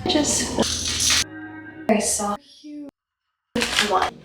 Just very soft one.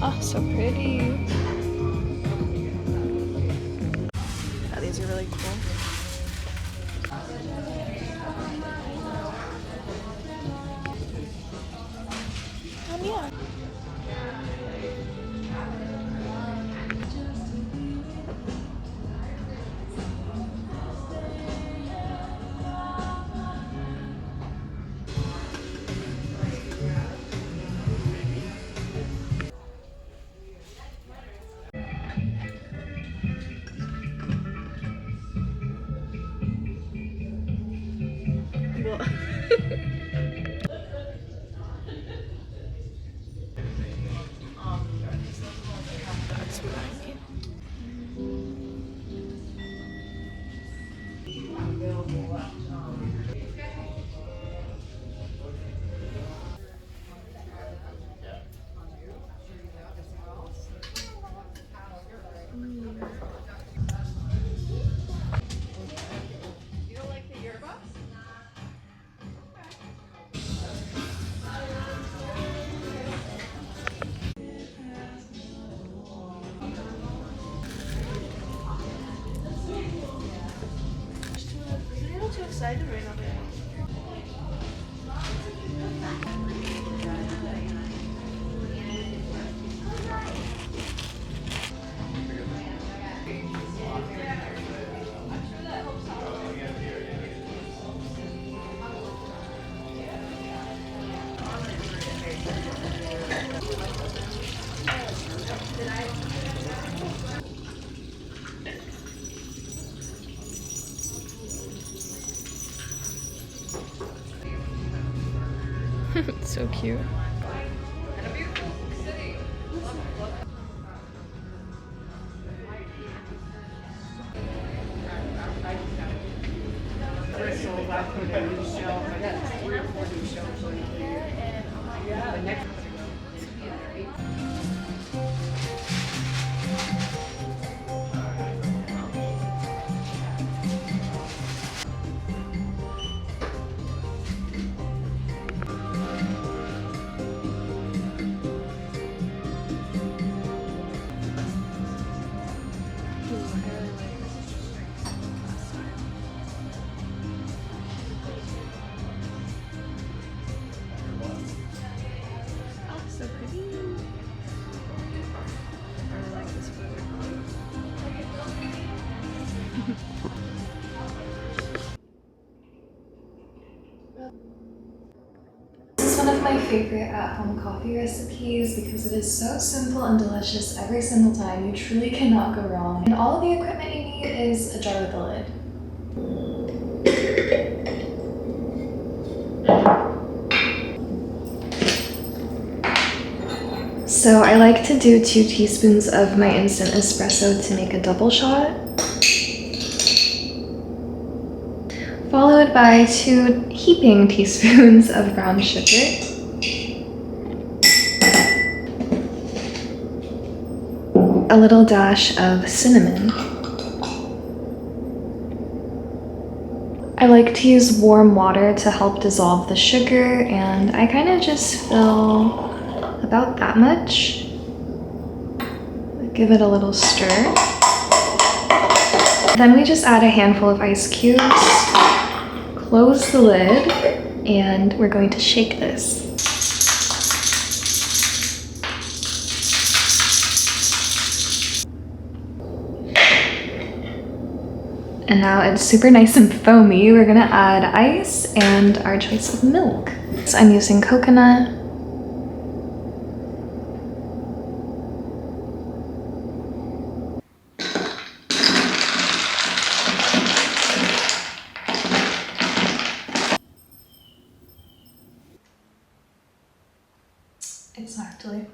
Oh, so pretty. Oh, these are really cool. Yeah. That's what I mean. Too excited right now. It's so cute. This is one of my favorite at-home coffee recipes because it is so simple and delicious every single time. You truly cannot go wrong. And all of the equipment you need is a jar with a lid. So I like to do 2 teaspoons of my instant espresso to make a double shot, followed by 2 heaping teaspoons of brown sugar, a little dash of cinnamon. I like to use warm water to help dissolve the sugar, and I kind of just fill about that much. Give it a little stir. Then we just add a handful of ice cubes, close the lid, and we're going to shake this. And now it's super nice and foamy. We're gonna add ice and our choice of milk. So I'm using coconut. Exactly.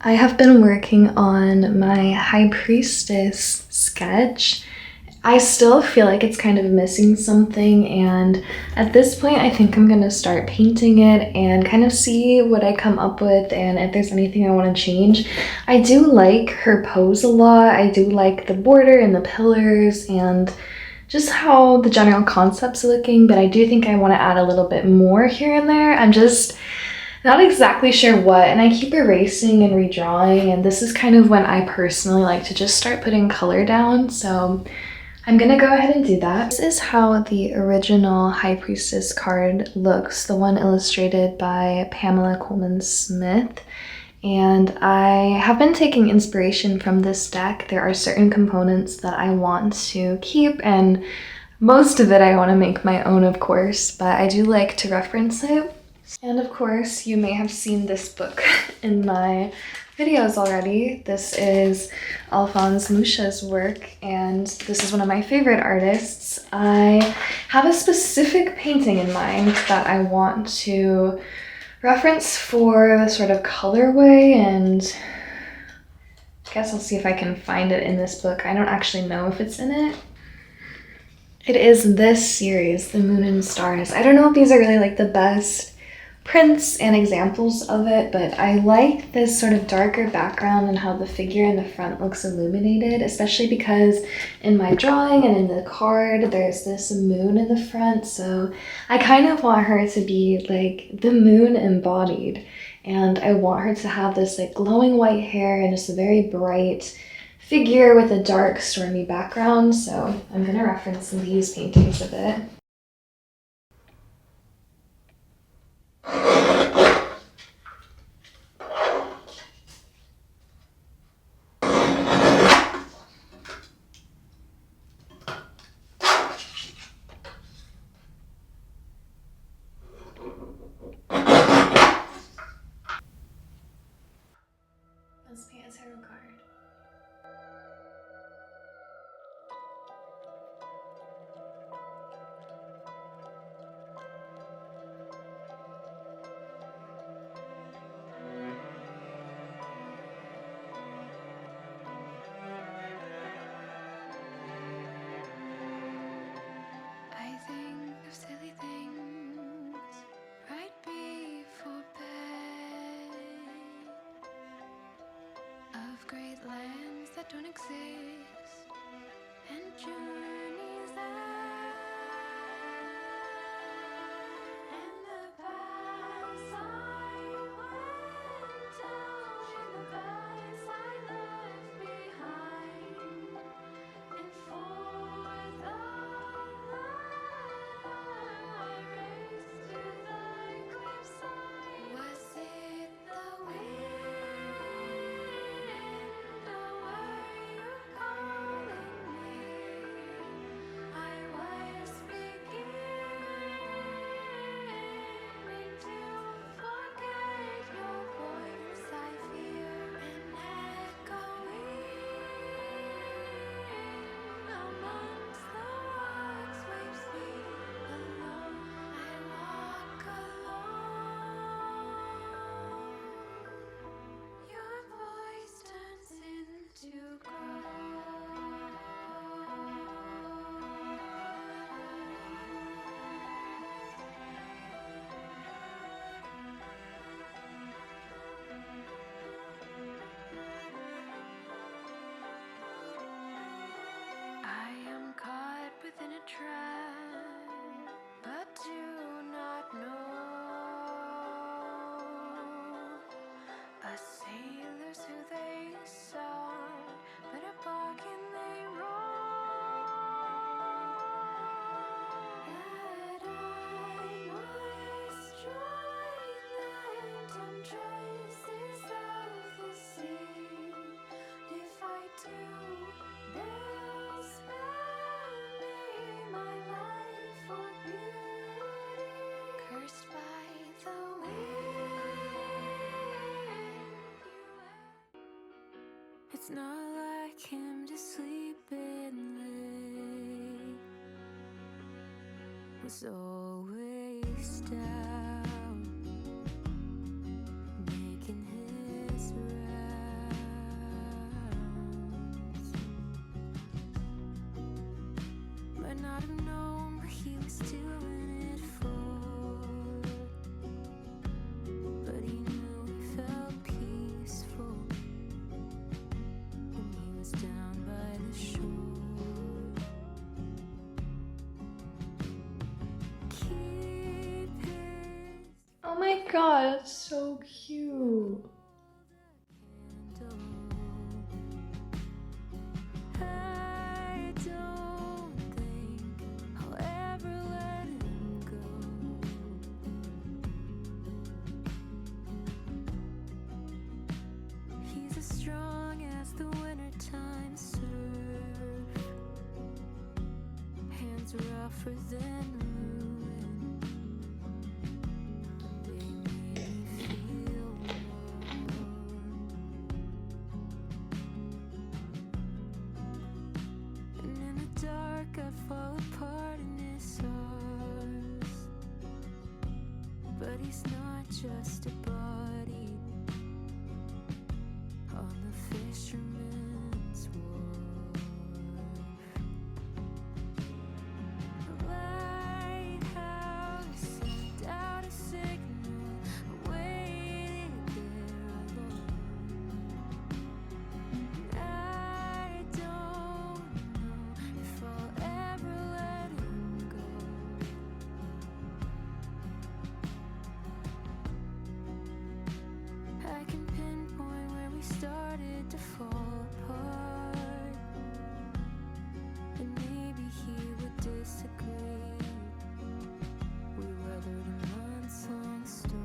I have been working on my High Priestess sketch. I still feel like it's kind of missing something, and at this point I think I'm gonna start painting it and kind of see what I come up with and if there's anything I want to change. I do like her pose a lot. I do like the border and the pillars and just how the general concept's looking, but I do think I want to add a little bit more here and there. I'm just not exactly sure what, and I keep erasing and redrawing, and this is kind of when I personally like to just start putting color down, so I'm gonna go ahead and do that. This is how the original High Priestess card looks, the one illustrated by Pamela Coleman Smith. And I have been taking inspiration from this deck. There are certain components that I want to keep, and most of it I want to make my own, of course, but I do like to reference it. And of course, you may have seen this book in my videos already. This is Alphonse Mucha's work, and this is one of my favorite artists. I have a specific painting in mind that I want to reference for the sort of colorway, and I guess I'll see if I can find it in this book. I don't actually know if it's in it. It is this series, The Moon and Stars. I don't know if these are really like the best prints and examples of it, but I like this sort of darker background and how the figure in the front looks illuminated, especially because in my drawing and in the card there's this moon in the front, so I kind of want her to be like the moon embodied, and I want her to have this like glowing white hair and just a very bright figure with a dark stormy background, so I'm gonna reference these paintings a bit. Let's paint a tarot card. I think of silly things right before bed, of great lands that don't exist, and journeys that, and the paths I went down, and the paths I left behind, and for the was it the wind, or were you calling me? It's not like him to sleep in late. Was always down, making his rounds. Might not have known what he was doing it for, but he knew he felt peaceful when he was down by the shore. Keep his Oh my god, it's so cute. candle. I don't think I'll ever let him go. He's as strong as the wintertime surf, hands rougher than ruin. They made me feel warm. And in the dark I'd fall apart in his arms. But he's not just a body on the Fisherman's wharf. The lighthouse sent out a signal. I waited there alone. I don't know if I'll ever let him go. I can pinpoint where we started to fall apart, and maybe he would disagree. We weathered a months-long storm.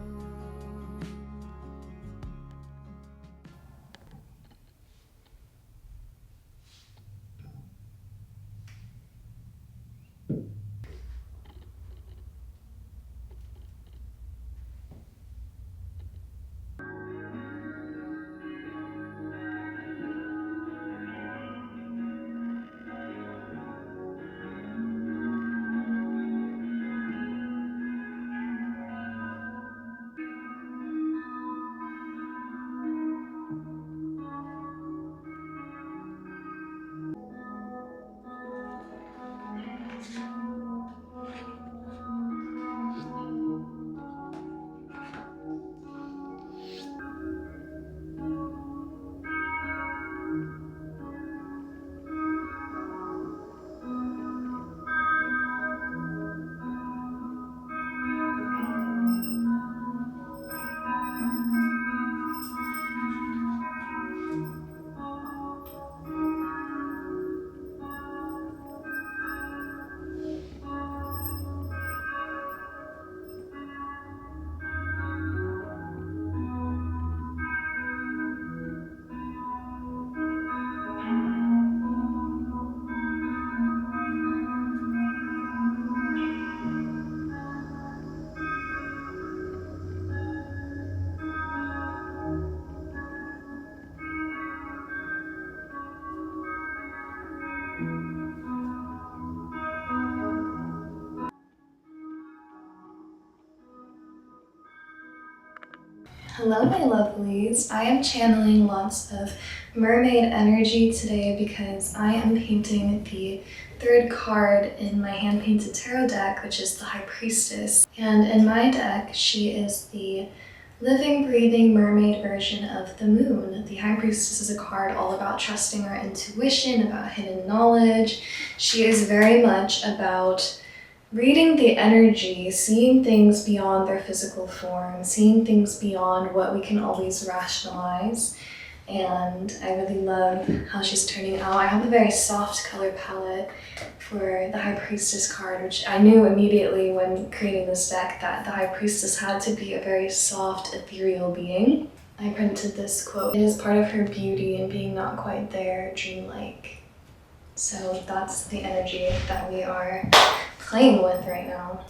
Hello, my lovelies. I am channeling lots of mermaid energy today because I am painting the third card in my hand-painted tarot deck, which is the High Priestess. And in my deck, she is the living, breathing mermaid version of the moon. The High Priestess is a card all about trusting our intuition, about hidden knowledge. She is very much about reading the energy, seeing things beyond their physical form, seeing things beyond what we can always rationalize. And I really love how she's turning out. I have a very soft color palette for the High Priestess card, which I knew immediately when creating this deck that the High Priestess had to be a very soft, ethereal being. I printed this quote: "It is part of her beauty and being not quite there, dreamlike." So that's the energy that we are playing with right now.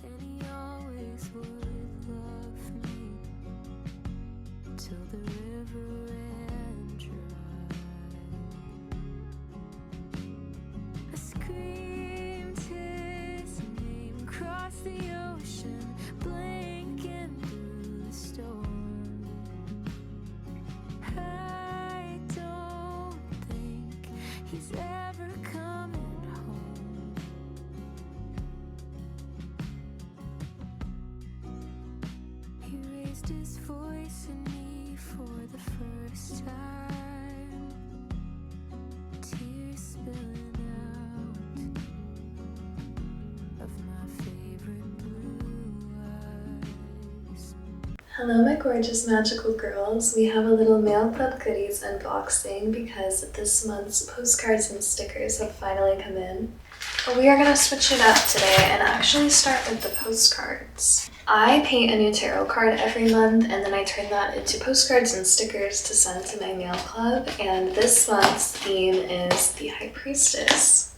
And he always would love me till the river ran dry. across the ocean, blinking through the storm. I don't think he's ever coming home. He raised his voice in me for the first time, tears spilling out of my favorite blue eyes. Hello my gorgeous magical girls. We have a little mail club goodies unboxing because this month's postcards and stickers have finally come in. But we are going to switch it up today and actually start with the postcards. I paint a new tarot card every month and then I turn that into postcards and stickers to send to my mail club, and this month's theme is the High Priestess.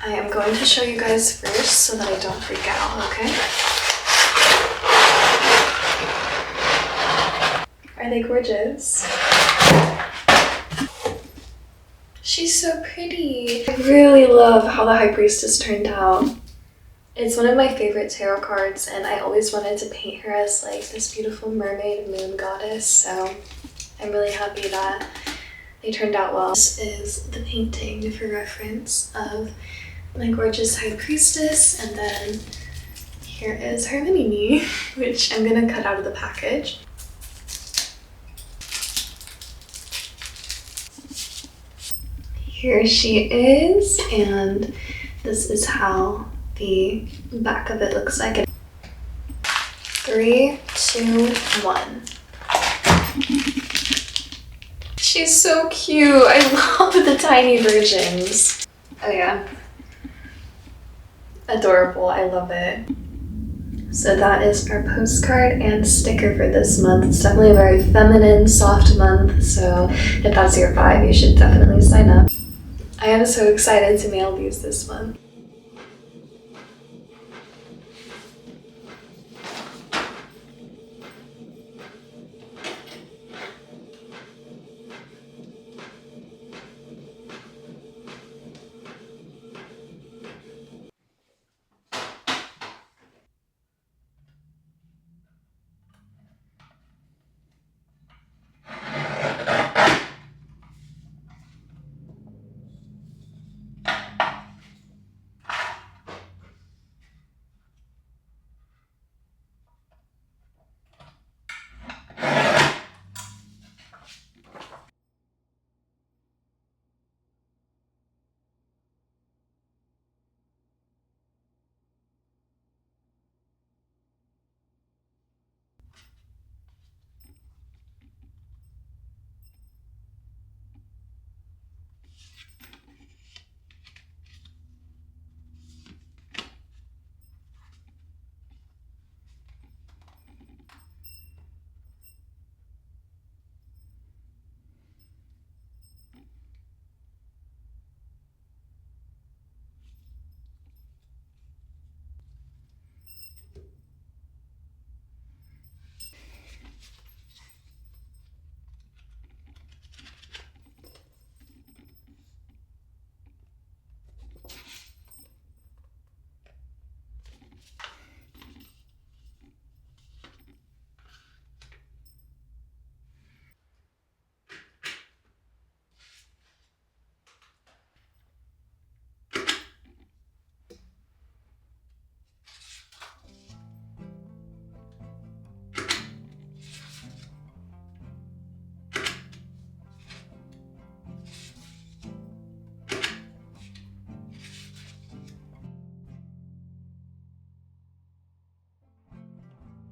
I am going to show you guys first so that I don't freak out, okay? Are they gorgeous? She's so pretty. I really love how the High Priestess turned out. It's one of my favorite tarot cards and I always wanted to paint her as like this beautiful mermaid moon goddess, so I'm really happy that they turned out well. This is the painting for reference of my gorgeous High Priestess, and then here is her mini-me, which I'm gonna cut out of the package. Here she is, and this is how the back of it looks like. 3, 2, 1. She's so cute. I love the tiny versions. Oh yeah. Adorable. I love it. So that is our postcard and sticker for this month. It's definitely a very feminine, soft month, so if that's your vibe, you should definitely sign up. I am so excited to mail these this month.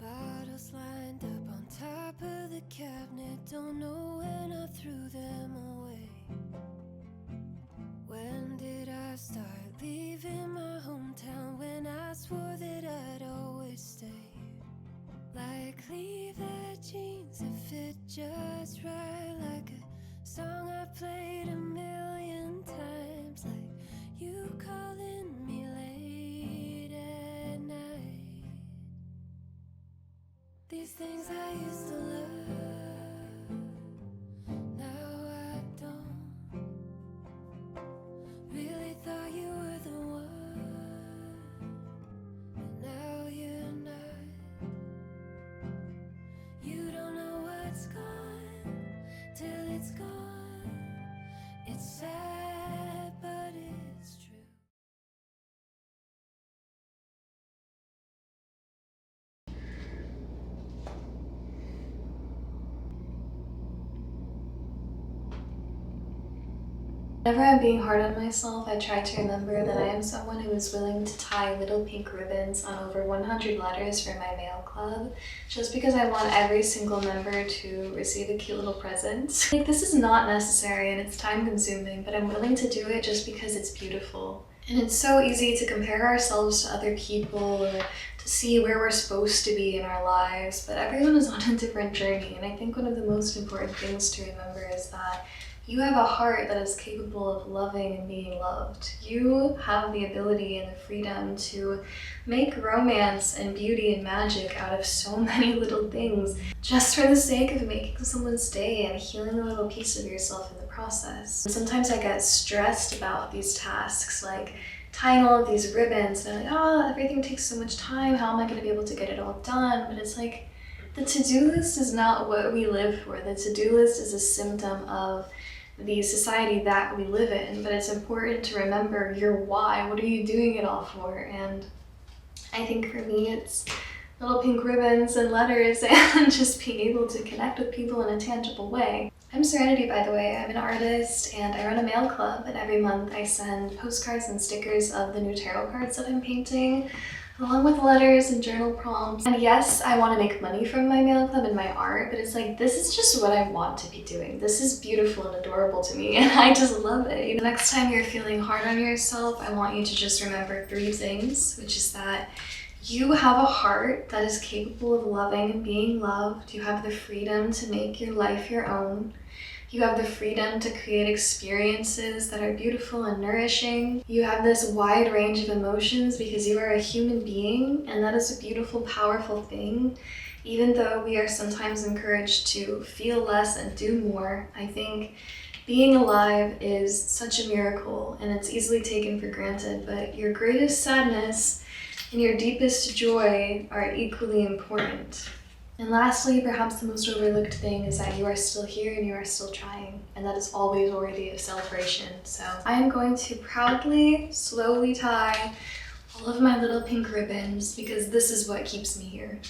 Bottles lined up on top of the cabinet, don't know when I threw them away. When did I start leaving my hometown, when I swore that I'd always stay? Like Levi jeans that fit just right, like a song I played a million times, like you calling me late at night. These things I used to love, now I don't. Whenever I'm being hard on myself, I try to remember that I am someone who is willing to tie little pink ribbons on over 100 letters for my mail club, just because I want every single member to receive a cute little present. Like, this is not necessary and it's time consuming, but I'm willing to do it just because it's beautiful. And it's so easy to compare ourselves to other people or to see where we're supposed to be in our lives, but everyone is on a different journey, and I think one of the most important things to remember is that you have a heart that is capable of loving and being loved. You have the ability and the freedom to make romance and beauty and magic out of so many little things, just for the sake of making someone's day and healing a little piece of yourself in the process. And sometimes I get stressed about these tasks, like tying all of these ribbons, and I'm like, oh, everything takes so much time. How am I going to be able to get it all done? But it's like, the to-do list is not what we live for. The to-do list is a symptom of the society that we live in, but it's important to remember your why. What are you doing it all for? And I think for me, it's little pink ribbons and letters and just being able to connect with people in a tangible way. I'm Serenity, by the way. I'm an artist and I run a mail club, and every month I send postcards and stickers of the new tarot cards that I'm painting, along with letters and journal prompts. And yes, I want to make money from my mail club and my art, but it's like, this is just what I want to be doing. This is beautiful and adorable to me, and I just love it. You know, next time you're feeling hard on yourself, I want you to just remember 3 things, which is that you have a heart that is capable of loving and being loved. You have the freedom to make your life your own. You have the freedom to create experiences that are beautiful and nourishing. You have this wide range of emotions because you are a human being, and that is a beautiful, powerful thing. Even though we are sometimes encouraged to feel less and do more, I think being alive is such a miracle, and it's easily taken for granted, but your greatest sadness and your deepest joy are equally important. And lastly, perhaps the most overlooked thing is that you are still here and you are still trying, and that is always worthy of celebration. So I am going to proudly, slowly tie all of my little pink ribbons because this is what keeps me here.